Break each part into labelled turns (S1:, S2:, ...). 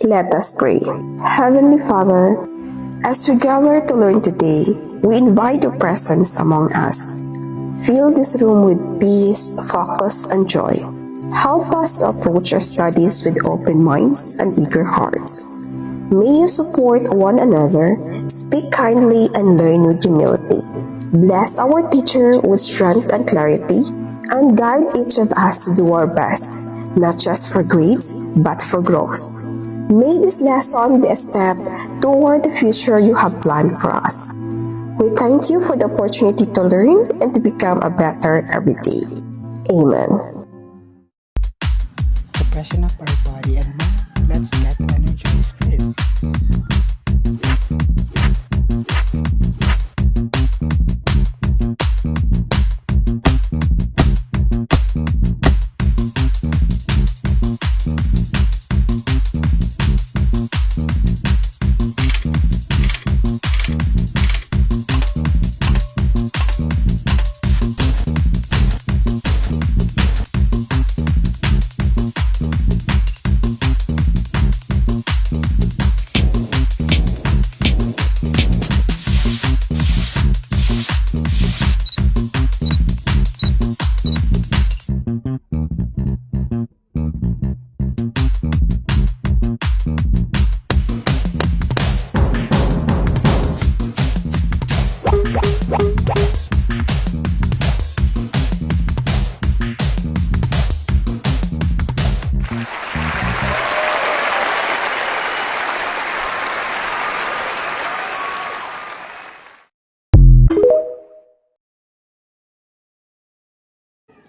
S1: Let us pray. Heavenly Father, as we gather to learn today, we invite your presence among us. Fill this room with peace, focus, and joy. Help us to approach our studies with open minds and eager hearts. May you support one another, speak kindly, and learn with humility. Bless our teacher with strength and clarity, and guide each of us to do our best, not just for grades, but for growth. May this lesson be a step toward the future you have planned for us. We thank you for the opportunity to learn and to become a better every day. Amen.
S2: To freshen up our body and mind, let's get energized first.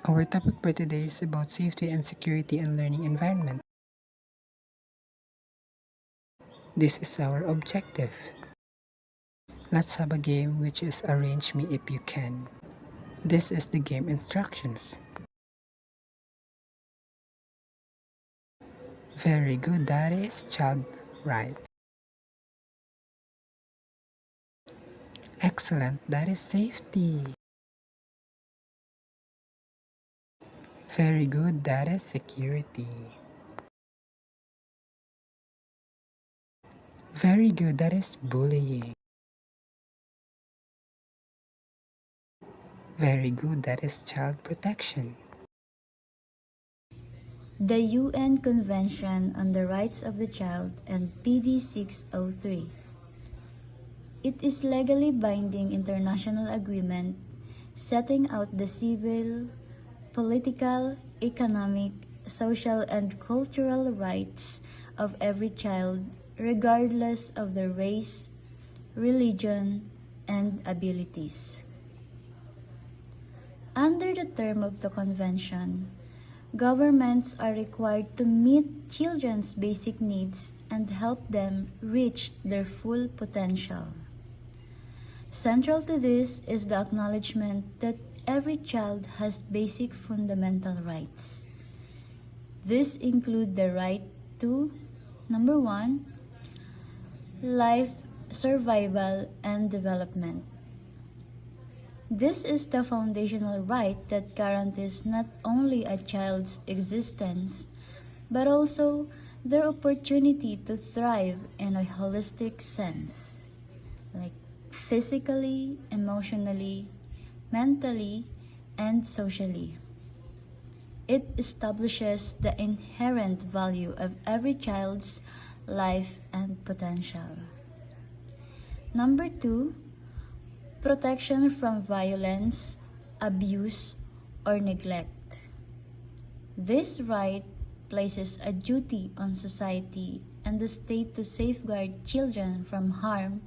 S2: Our topic for today is about safety and security and learning environment. This is our objective. Let's have a game which is Arrange Me If You Can. This is the game instructions. Very good, that is child right. Excellent, that is safety. Very good, that is security. Very good, that is bullying. Very good, that is child protection.
S3: The UN Convention on the Rights of the Child and PD 603. It is legally binding international agreement setting out the civil, political, economic, social, and cultural rights of every child regardless of their race, religion, and abilities. Under the term of the convention, governments are required to meet children's basic needs and help them reach their full potential. Central to this is the acknowledgement that every child has basic fundamental rights. These include the right to, number 1, life, survival, and development. This is the foundational right that guarantees not only a child's existence, but also their opportunity to thrive in a holistic sense, like physically, emotionally, mentally, and socially. It establishes the inherent value of every child's life and potential. Number 2, protection from violence, abuse, or neglect. This right places a duty on society and the state to safeguard children from harm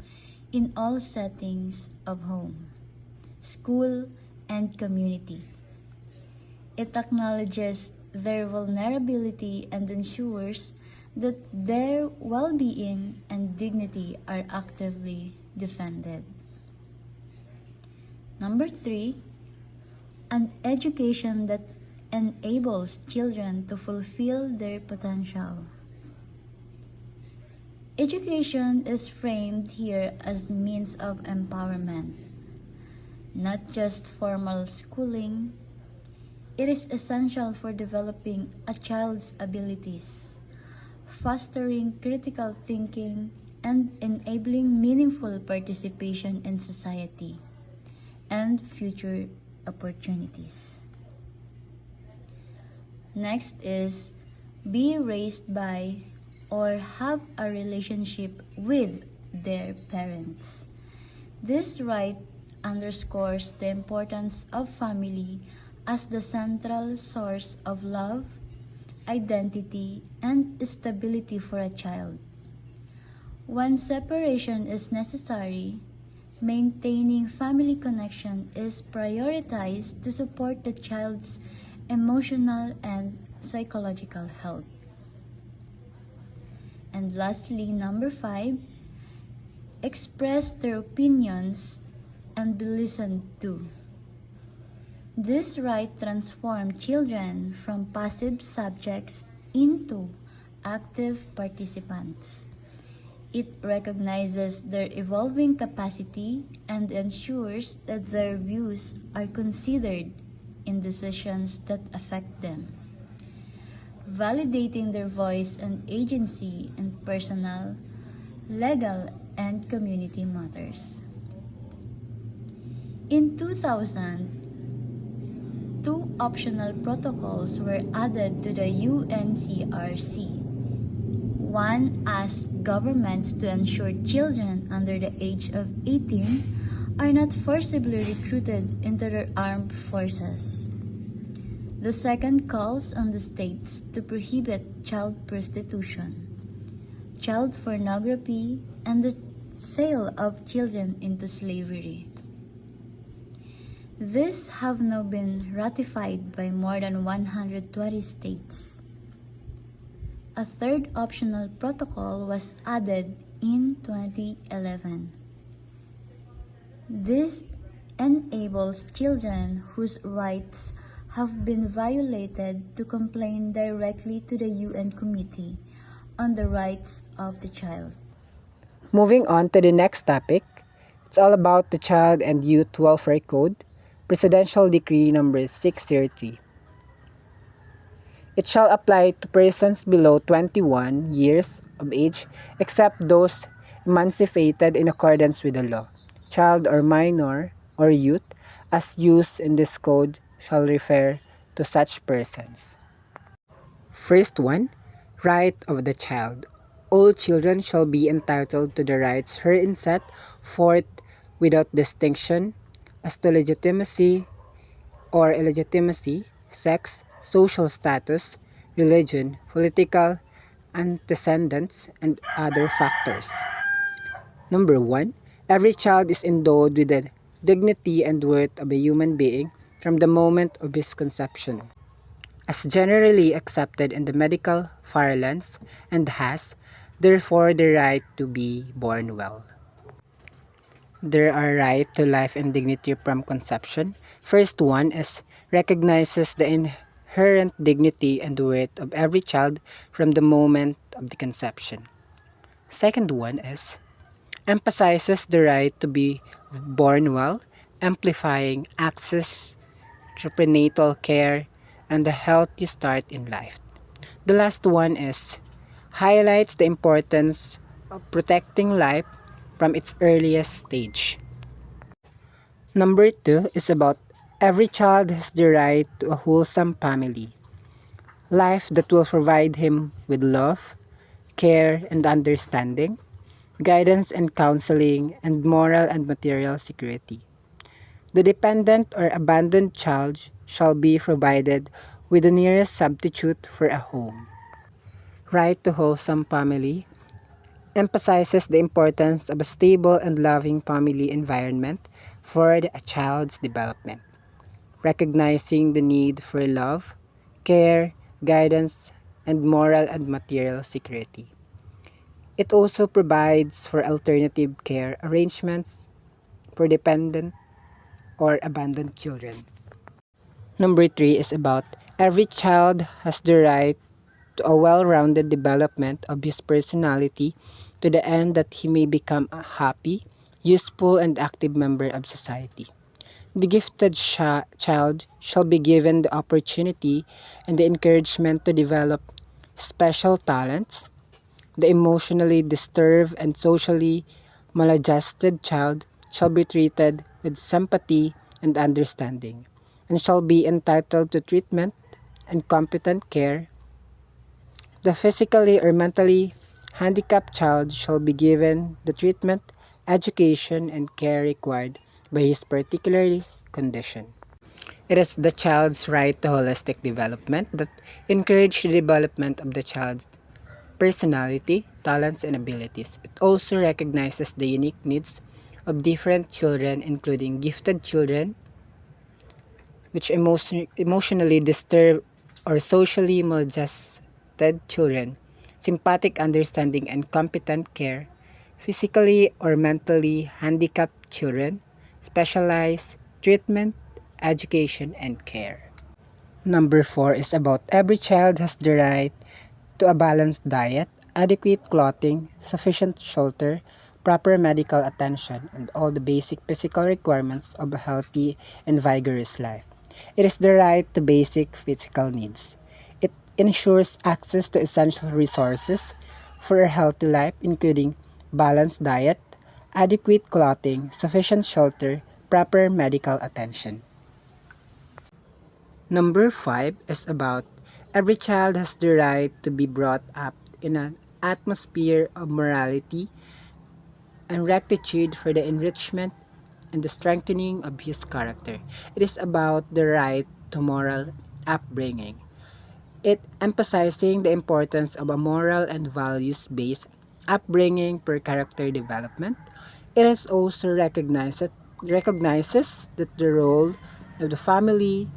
S3: in all settings of home, school, and community. It acknowledges their vulnerability and ensures that their well-being and dignity are actively defended. Number 3, an education that enables children to fulfill their potential. Education is framed here as means of empowerment, not just formal schooling. It is essential for developing a child's abilities, fostering critical thinking, and enabling meaningful participation in society and future opportunities. Next is be raised by or have a relationship with their parents. This right underscores the importance of family as the central source of love, identity, and stability for a child. When separation is necessary, maintaining family connection is prioritized to support the child's emotional and psychological health. And lastly, number 5, express their opinions and be listened to. This right transforms children from passive subjects into active participants. It recognizes their evolving capacity and ensures that their views are considered in decisions that affect them, validating their voice and agency in personal, legal, and community matters. In 2000, two optional protocols were added to the UNCRC. One asked governments to ensure children under the age of 18 are not forcibly recruited into the armed forces. The second calls on the states to prohibit child prostitution, child pornography, and the sale of children into slavery. These have now been ratified by more than 120 states. A third optional protocol was added in 2011. This enables children whose rights have been violated to complain directly to the UN Committee on the Rights of the Child.
S2: Moving on to the next topic, it's all about the Child and Youth Welfare Code, Presidential Decree number 603. It shall apply to persons below 21 years of age except those emancipated in accordance with the law. Child or minor or youth as used in this code shall refer to such persons. First one, right of the child. All children shall be entitled to the rights herein set forth without distinction as to legitimacy or illegitimacy, sex, social status, religion, political antecedents, and other factors. Number 1. Every child is endowed with the dignity and worth of a human being from the moment of his conception, as generally accepted in the medical parlance, and has, therefore, the right to be born well. There are right to life and dignity from conception. First one is recognizes the inherent dignity and worth of every child from the moment of the conception. Second one is emphasizes the right to be born well, amplifying access to prenatal care and a healthy start in life. The last one is highlights the importance of protecting life from its earliest stage. Number 2 is about every child has the right to a wholesome family, life that will provide him with love, care and understanding, guidance and counseling, and moral and material security. The dependent or abandoned child shall be provided with the nearest substitute for a home. Right to wholesome family emphasizes the importance of a stable and loving family environment for a child's development, recognizing the need for love, care, guidance, and moral and material security. It also provides for alternative care arrangements for dependent or abandoned children. Number 3 is about every child has the right to a well-rounded development of his personality to the end that he may become a happy, useful, and active member of society. The gifted child shall be given the opportunity and the encouragement to develop special talents, The emotionally disturbed and socially maladjusted child shall be treated with sympathy and understanding, and shall be entitled to treatment and competent care. The physically or mentally handicapped child shall be given the treatment, education, and care required by his particular condition. It is the child's right to holistic development that encourage the development of the child's personality, talents, and abilities. It also recognizes the unique needs of different children, including gifted children, which emotionally disturbed or socially maladjusted children, sympathetic understanding and competent care, physically or mentally handicapped children, specialized treatment, education, and care. Number 4 is about every child has the right to a balanced diet, adequate clothing, sufficient shelter, proper medical attention, and all the basic physical requirements of a healthy and vigorous life. It is the right to basic physical needs. It ensures access to essential resources for a healthy life, including balanced diet, adequate clothing, sufficient shelter, proper medical attention. Number 5 is about every child has the right to be brought up in an atmosphere of morality and rectitude for the enrichment and the strengthening of his character. It is about the right to moral upbringing. It emphasizing the importance of a moral and values-based upbringing for character development. It is also recognizes that the role of the family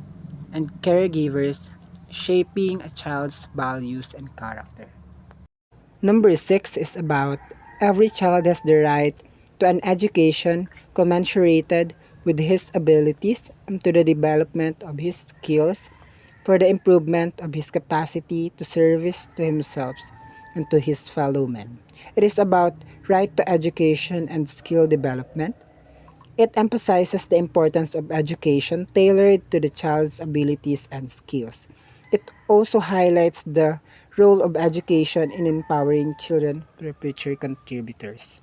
S2: and caregivers shaping a child's values and character. Number 6 is about every child has the right to an education commensurated with his abilities and to the development of his skills for the improvement of his capacity to service to himself and to his fellow men. It is about right to education and skill development. It emphasizes the importance of education tailored to the child's abilities and skills. It also highlights the role of education in empowering children for future contributors.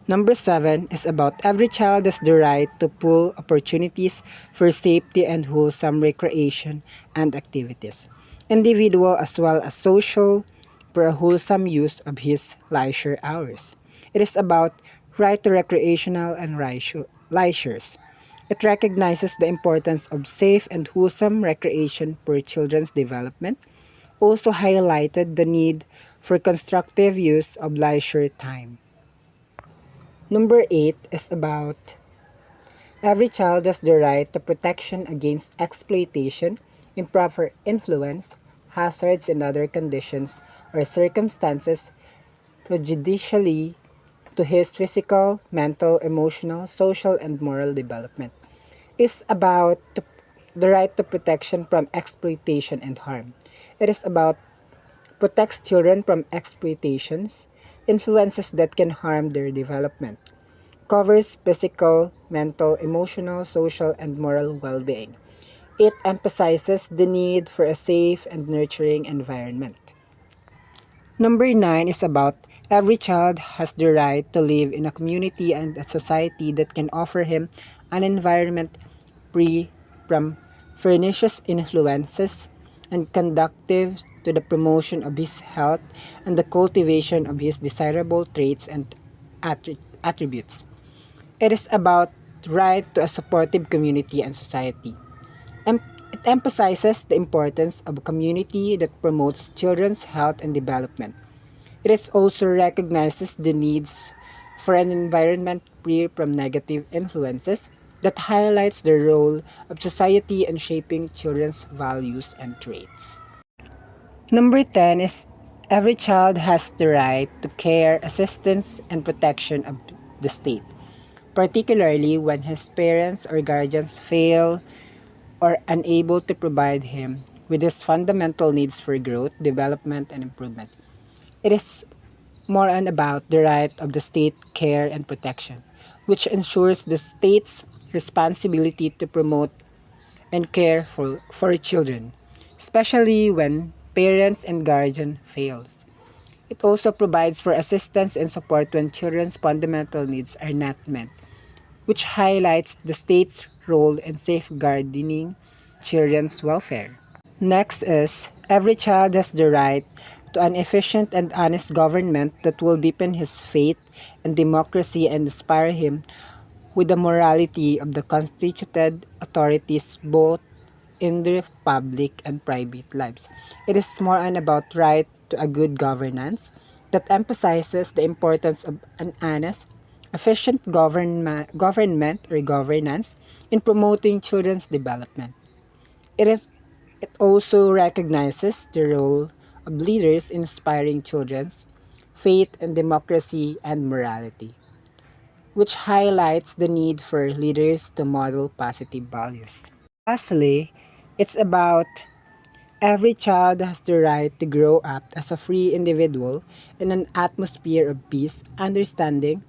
S2: Number 7 is about every child has the right to full opportunities for safety and wholesome recreation and activities, individual as well as social, for a wholesome use of his leisure hours. It is about right to recreational and leisures. It recognizes the importance of safe and wholesome recreation for children's development, also highlighted the need for constructive use of leisure time. Number 8 is about every child has the right to protection against exploitation, improper influence, hazards, and other conditions or circumstances prejudicially to his physical, mental, emotional, social, and moral development. Is about the right to protection from exploitation and harm. It is about protects children from exploitations, influences that can harm their development, covers physical, mental, emotional, social, and moral well-being. It emphasizes the need for a safe and nurturing environment. Number 9 is about every child has the right to live in a community and a society that can offer him an environment free from pernicious influences and conducive to the promotion of his health and the cultivation of his desirable traits and attributes. It is about right to a supportive community and society. It emphasizes the importance of a community that promotes children's health and development. It is also recognizes the needs for an environment free from negative influences that highlights the role of society in shaping children's values and traits. Number 10 is every child has the right to care, assistance, and protection of the state, particularly when his parents or guardians fail or unable to provide him with his fundamental needs for growth, development, and improvement. It is more on about the right of the state care and protection, which ensures the state's responsibility to promote and care for children, especially when parents and guardian fails. It also provides for assistance and support when children's fundamental needs are not met, which highlights the state's role in safeguarding children's welfare. Next is every child has the right to an efficient and honest government that will deepen his faith in democracy and inspire him with the morality of the constituted authorities both in the public and private lives. It is more on about right to a good governance that emphasizes the importance of an honest, efficient government or governance in promoting children's development. It is it also recognizes the role of leaders in inspiring children's faith in democracy and morality, which highlights the need for leaders to model positive values. Lastly, it's about every child has the right to grow up as a free individual in an atmosphere of peace, understanding,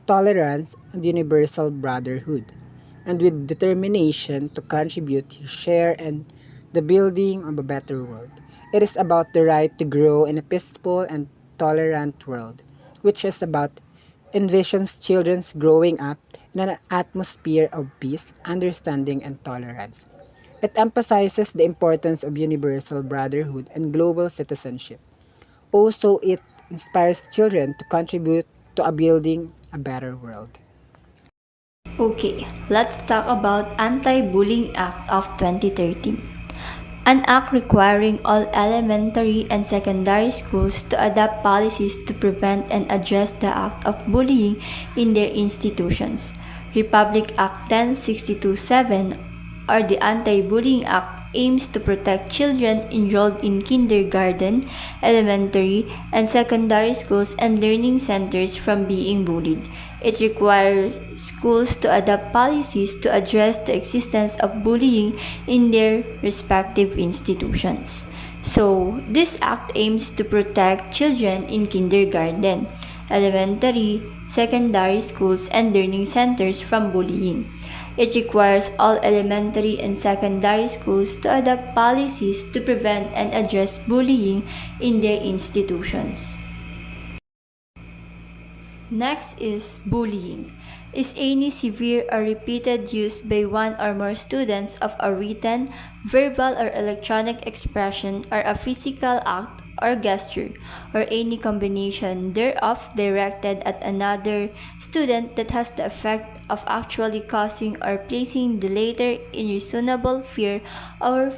S2: tolerance, and universal brotherhood, and with determination to contribute his share in the building of a better world. It is about the right to grow in a peaceful and tolerant world, which is about envisions children's growing up in an atmosphere of peace, understanding, and tolerance. It emphasizes the importance of universal brotherhood and global citizenship. Also, it inspires children to contribute to a building a better world.
S4: Okay, let's talk about Anti-Bullying Act of 2013. An act requiring all elementary and secondary schools to adopt policies to prevent and address the act of bullying in their institutions. Republic Act 1062-7 or the Anti-Bullying Act aims to protect children enrolled in kindergarten, elementary, and secondary schools and learning centers from being bullied. It requires schools to adopt policies to address the existence of bullying in their respective institutions. So, this act aims to protect children in kindergarten, elementary, secondary schools, and learning centers from bullying. It requires all elementary and secondary schools to adopt policies to prevent and address bullying in their institutions. Next is bullying. Is any severe or repeated use by one or more students of a written, verbal, or electronic expression or a physical act or gesture, or any combination thereof directed at another student that has the effect of actually causing or placing the latter in reasonable fear or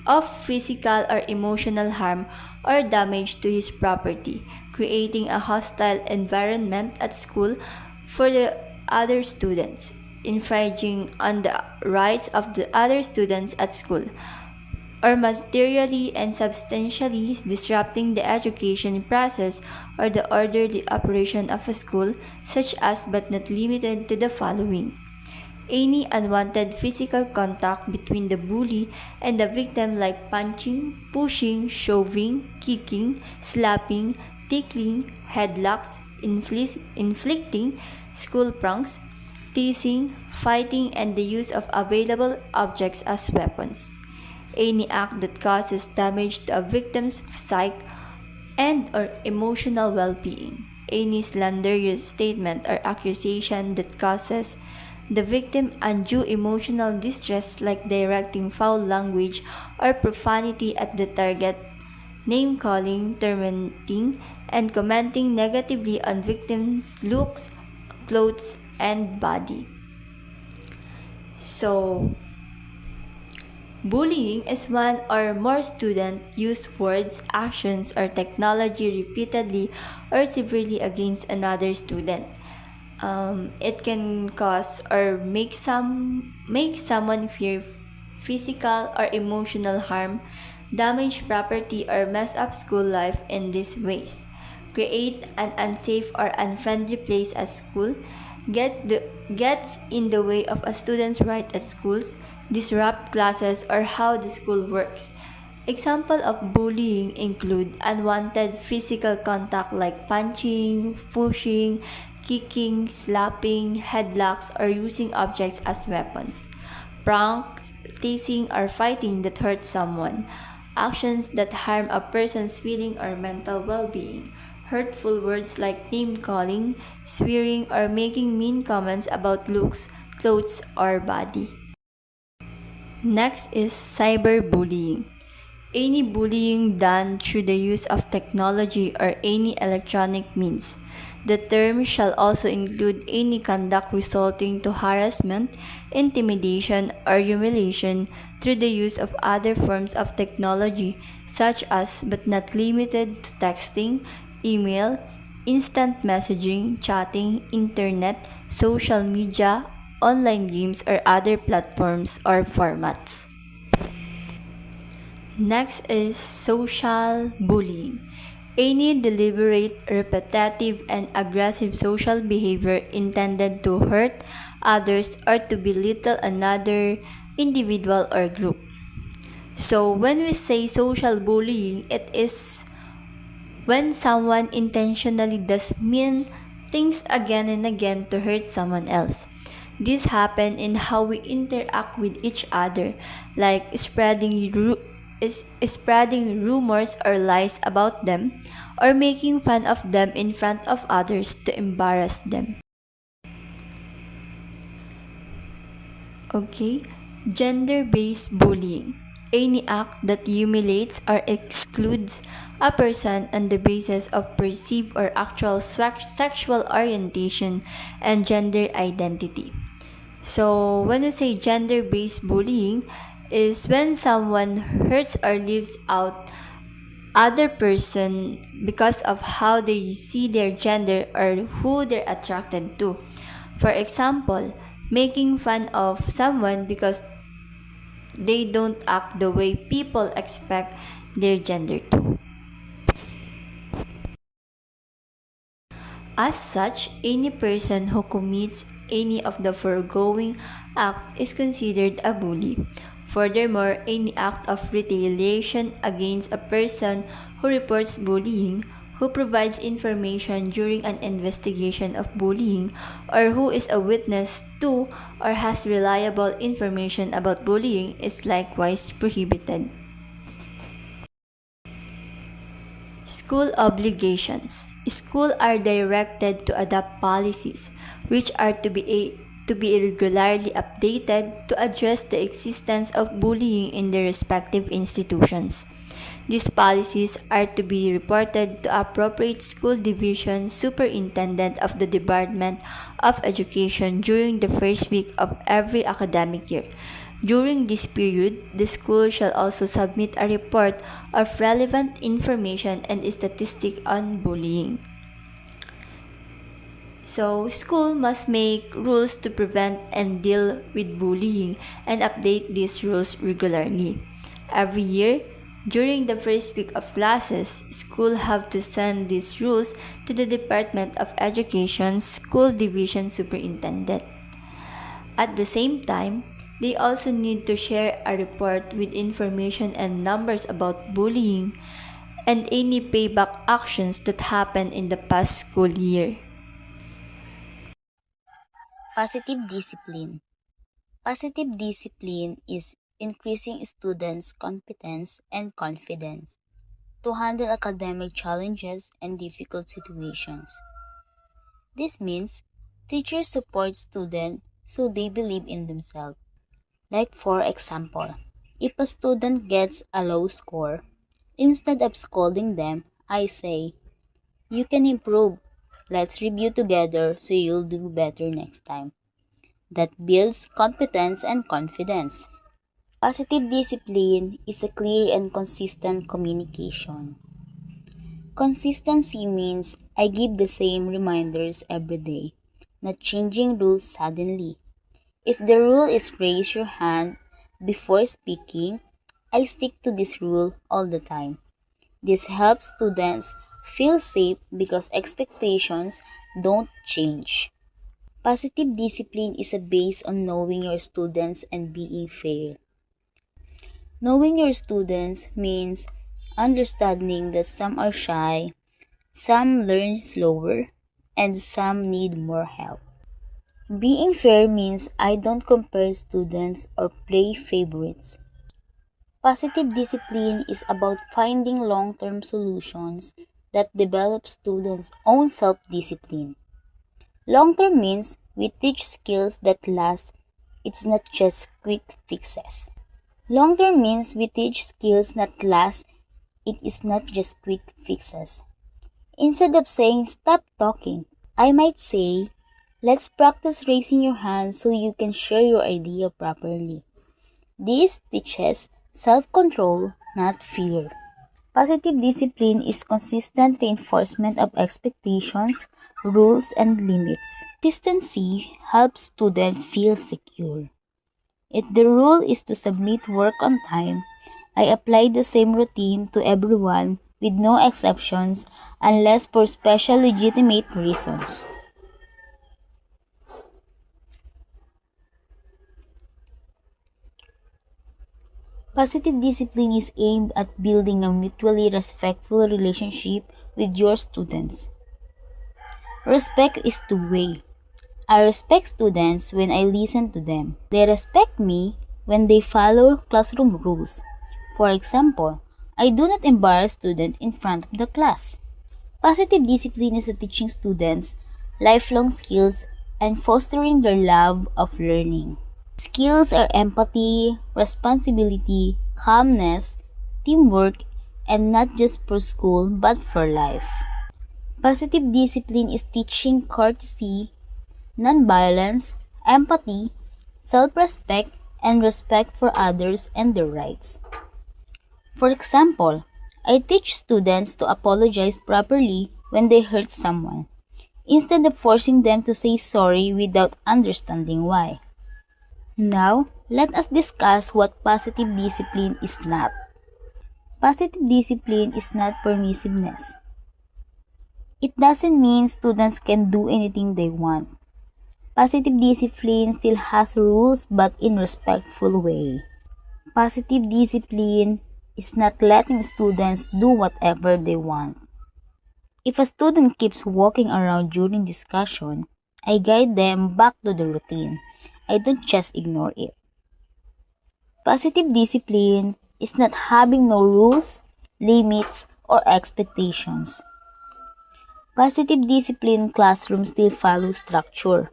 S4: of physical or emotional harm or damage to his property, creating a hostile environment at school for the other students, infringing on the rights of the other students at school, or materially and substantially disrupting the education process or the orderly operation of a school, such as but not limited to the following: any unwanted physical contact between the bully and the victim, like punching, pushing, shoving, kicking, slapping, tickling, headlocks, inflicting school pranks, teasing, fighting, and the use of available objects as weapons. Any act that causes damage to a victim's psyche and or emotional well-being. Any slanderous statement or accusation that causes the victim undue emotional distress, like directing foul language or profanity at the target, name-calling, tormenting, and commenting negatively on victims' looks, clothes, and body. So, bullying is one or more students use words, actions, or technology repeatedly or severely against another student. It can cause or make someone fear physical or emotional harm, damage property, or mess up school life in these ways: create an unsafe or unfriendly place at school, gets in the way of a student's right at schools, disrupt classes or how the school works. Example of bullying include unwanted physical contact like punching, pushing, kicking, slapping, headlocks, or using objects as weapons. Pranks, teasing, or fighting that hurt someone. actions that harm a person's feeling or mental well-being. Hurtful words like name-calling, swearing, or making mean comments about looks, clothes, or body. Next is cyberbullying. Any bullying done through the use of technology or any electronic means. The term shall also include any conduct resulting to harassment, intimidation, or humiliation through the use of other forms of technology, such as but not limited to texting, email, instant messaging, chatting, internet, social media, online games, or other platforms or formats. Next is social bullying. Any deliberate, repetitive, and aggressive social behavior intended to hurt others or to belittle another individual or group. So, when we say social bullying, it is when someone intentionally does mean things again and again to hurt someone else. This happens in how we interact with each other, like spreading rumors or lies about them, or making fun of them in front of others to embarrass them. Okay, gender-based bullying. Any act that humiliates or excludes a person on the basis of perceived or actual sexual orientation and gender identity. So, when we say gender-based bullying, is when someone hurts or leaves out other person because of how they see their gender or who they're attracted to. For example, making fun of someone because they don't act the way people expect their gender to. As such, any person who commits any of the foregoing act is considered a bully. Furthermore, any act of retaliation against a person who reports bullying, who provides information during an investigation of bullying, or who is a witness to or has reliable information about bullying is likewise prohibited. School obligations. Schools are directed to adopt policies which are to be regularly updated to address the existence of bullying in their respective institutions. These policies are to be reported to appropriate school division superintendent of the Department of Education during the first week of every academic year. During this period, the school shall also submit a report of relevant information and statistic on bullying. So, school must make rules to prevent and deal with bullying and update these rules regularly. Every year, during the first week of classes, school have to send these rules to the Department of Education's School Division Superintendent. At the same time, they also need to share a report with information and numbers about bullying and any payback actions that happened in the past school year.
S5: Positive discipline. Positive discipline is increasing students' competence and confidence to handle academic challenges and difficult situations. This means teachers support students so they believe in themselves. Like for example, if a student gets a low score, instead of scolding them, I say, "You can improve. Let's review together so you'll do better next time." That builds competence and confidence. Positive discipline is a clear and consistent communication. Consistency means I give the same reminders every day, not changing rules suddenly. If the rule is raise your hand before speaking, I stick to this rule all the time. This helps students feel safe because expectations don't change. Positive discipline is a base on knowing your students and being fair. Knowing your students means understanding that some are shy, some learn slower, and some need more help. Being fair means I don't compare students or play favorites. Positive discipline is about finding long-term solutions that develop students' own self-discipline. Long-term means we teach skills that last. It's not just quick fixes. Long-term means we teach skills that last. It is not just quick fixes. Instead of saying stop talking, I might say, let's practice raising your hand so you can share your idea properly. This teaches self-control, not fear. Positive discipline is consistent reinforcement of expectations, rules, and limits. Consistency helps students feel secure. If the rule is to submit work on time, I apply the same routine to everyone with no exceptions unless for special legitimate reasons. Positive discipline is aimed at building a mutually respectful relationship with your students. Respect is two-way. I respect students when I listen to them. They respect me when they follow classroom rules. For example, I do not embarrass students in front of the class. Positive discipline is teaching students lifelong skills and fostering their love of learning. Skills are empathy, responsibility, calmness, teamwork, and not just for school but for life. Positive discipline is teaching courtesy, nonviolence, empathy, self-respect, and respect for others and their rights. For example, I teach students to apologize properly when they hurt someone, instead of forcing them to say sorry without understanding why. Now, let us discuss what positive discipline is not. Positive discipline is not permissiveness. It doesn't mean students can do anything they want. Positive discipline still has rules but in respectful way. Positive discipline is not letting students do whatever they want. If a student keeps walking around during discussion, I guide them back to the routine. I don't just ignore it. Positive discipline is not having no rules, limits, or expectations. Positive discipline classroom still follows structure.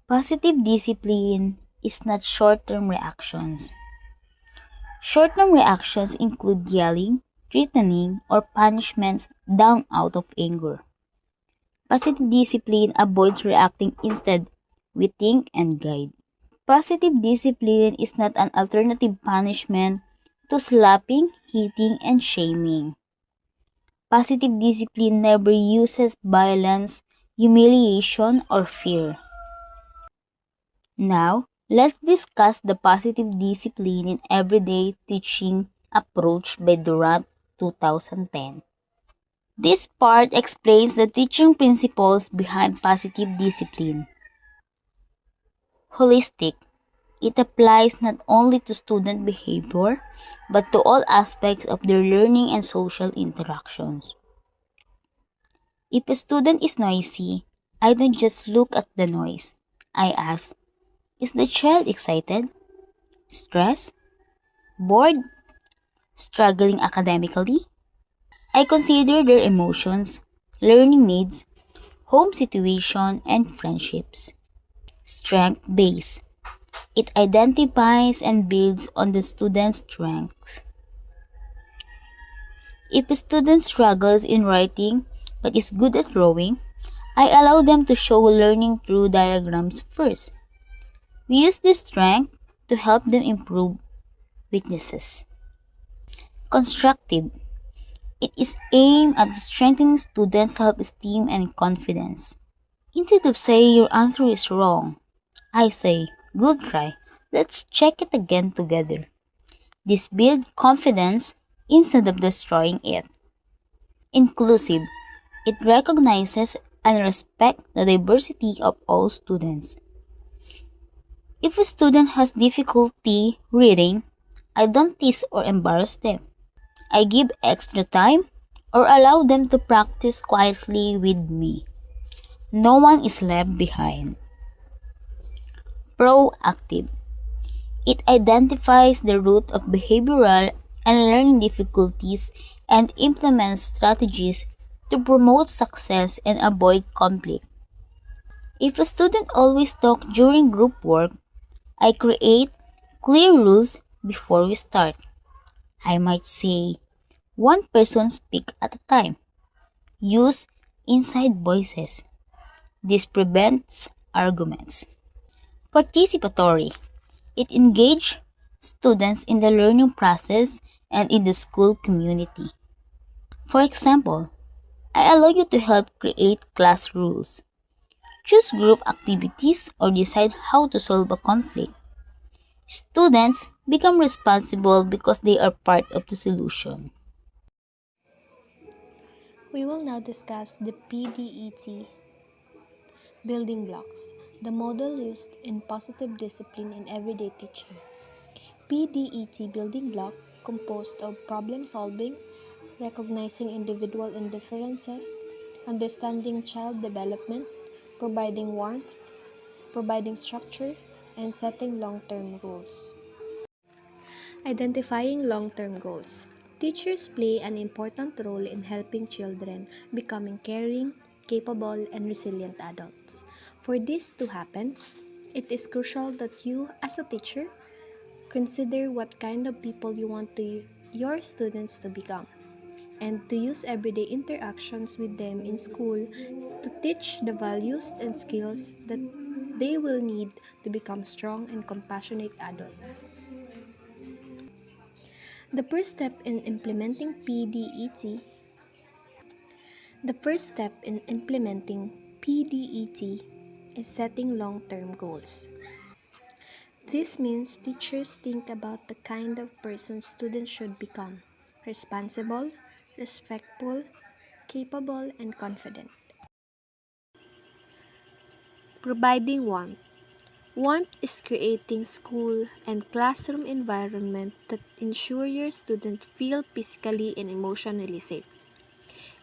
S5: Positive discipline is not short-term reactions. Short-term reactions include yelling, threatening, or punishments done out of anger. Positive discipline avoids reacting, instead, we think and guide. Positive discipline is not an alternative punishment to slapping, hitting, and shaming. Positive discipline never uses violence, humiliation, or fear. Now, let's discuss the positive discipline in everyday teaching approach by Durant 2010. This part explains the teaching principles behind positive discipline. Holistic. It applies not only to student behavior, but to all aspects of their learning and social interactions. If a student is noisy, I don't just look at the noise. I ask, is the child excited, stressed, bored, struggling academically? I consider their emotions, learning needs, home situation, and friendships. Strength base. It identifies and builds on the student's strengths. If a student struggles in writing but is good at drawing, I allow them to show learning through diagrams first. We use this strength to help them improve weaknesses. Constructive. It is aimed at strengthening students' self-esteem and confidence. Instead of saying your answer is wrong, I say, good try. Let's check it again together. This builds confidence instead of destroying it. Inclusive. It recognizes and respects the diversity of all students. If a student has difficulty reading, I don't tease or embarrass them. I give extra time or allow them to practice quietly with me. No one is left behind. Proactive. It identifies the root of behavioral and learning difficulties and implements strategies to promote success and avoid conflict. If a student always talks during group work, I create clear rules before we start. I might say, one person speak at a time. Use inside voices. This prevents arguments. Participatory. It engages students in the learning process and in the school community. For example, I allow you to help create class rules. Choose group activities or decide how to solve a conflict. Students become responsible because they are part of the solution.
S6: We will now discuss the PDET building blocks, the model used in positive discipline in everyday teaching. PDET building block composed of problem solving, recognizing individual indifferences, understanding child development, providing warmth, providing structure, and setting long-term goals. Identifying long-term goals. Teachers play an important role in helping children becoming caring, capable, and resilient adults. For this to happen, it is crucial that you, as a teacher, consider what kind of people you want your students to become, and to use everyday interactions with them in school to teach the values and skills that they will need to become strong and compassionate adults. The first step in implementing PDET The first step in implementing PDET is setting long-term goals. This means teachers think about the kind of person students should become: responsible, respectful, capable, and confident. Providing warmth. Warmth is creating school and classroom environment that ensure your students feel physically and emotionally safe.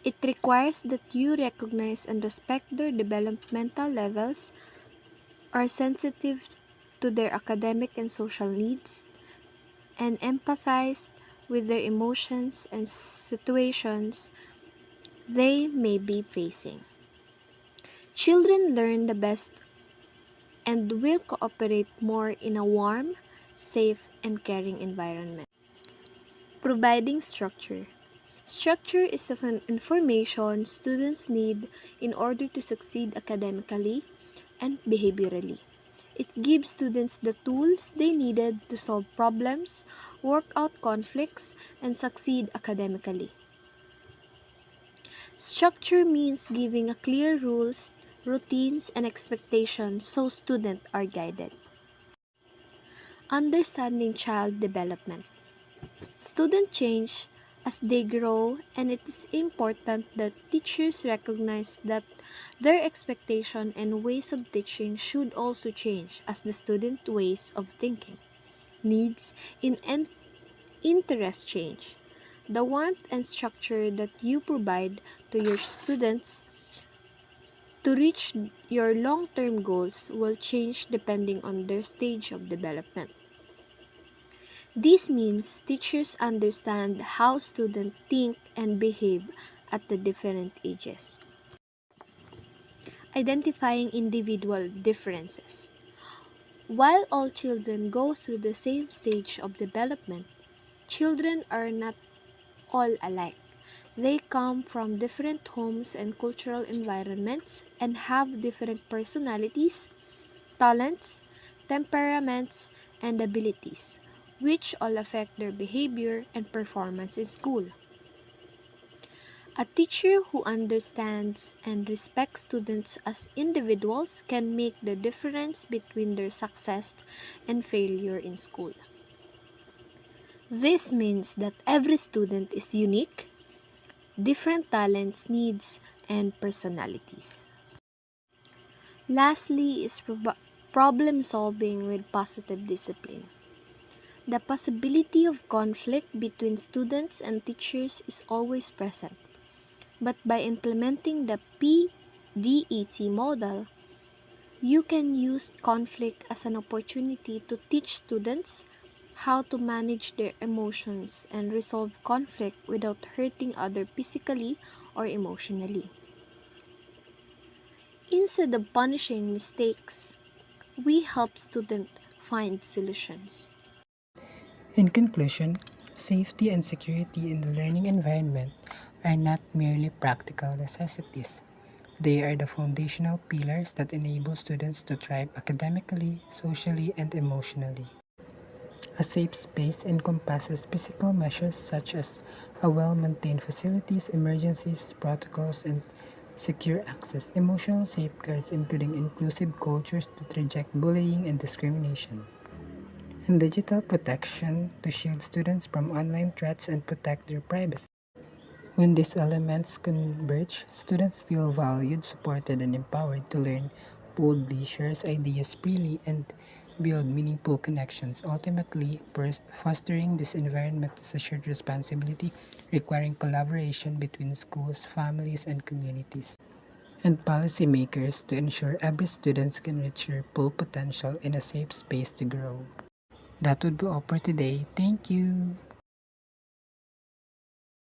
S6: It requires that you recognize and respect their developmental levels, are sensitive to their academic and social needs, and empathize with their emotions and situations they may be facing. Children learn the best and will cooperate more in a warm, safe, and caring environment. Providing structure. Structure is of information students need in order to succeed academically and behaviorally. It gives students the tools they needed to solve problems, work out conflicts, and succeed academically. Structure means giving a clear rules, routines, and expectations so students are guided. Understanding child development. Students change as they grow, and it is important that teachers recognize that their expectation and ways of teaching should also change as the student ways of thinking, needs, and interests change. The warmth and structure that you provide to your students to reach your long-term goals will change depending on their stage of development. This means teachers understand how students think and behave at the different ages. Identifying individual differences. While all children go through the same stage of development, children are not all alike. They come from different homes and cultural environments and have different personalities, talents, temperaments, and abilities, which all affect their behavior and performance in school. A teacher who understands and respects students as individuals can make the difference between their success and failure in school. This means that every student is unique, different talents, needs, and personalities. Lastly is problem solving with positive discipline. The possibility of conflict between students and teachers is always present, but by implementing the PDET model, You can use conflict as an opportunity to teach students how to manage their emotions and resolve conflict without hurting others physically or emotionally. Instead of punishing mistakes, we help students find solutions.
S2: In conclusion, safety and security in the learning environment are not merely practical necessities. They are the foundational pillars that enable students to thrive academically, socially, and emotionally. A safe space encompasses physical measures such as a well-maintained facilities, emergencies, protocols, and secure access, emotional safeguards including inclusive cultures that reject bullying and discrimination, and digital protection to shield students from online threats and protect their privacy. When these elements converge, students feel valued, supported, and empowered to learn boldly, share ideas freely, and build meaningful connections. Ultimately, fostering this environment is a shared responsibility requiring collaboration between schools, families, and communities, and policymakers to ensure every student can reach their full potential in a safe space to grow. That would be all for today. Thank you.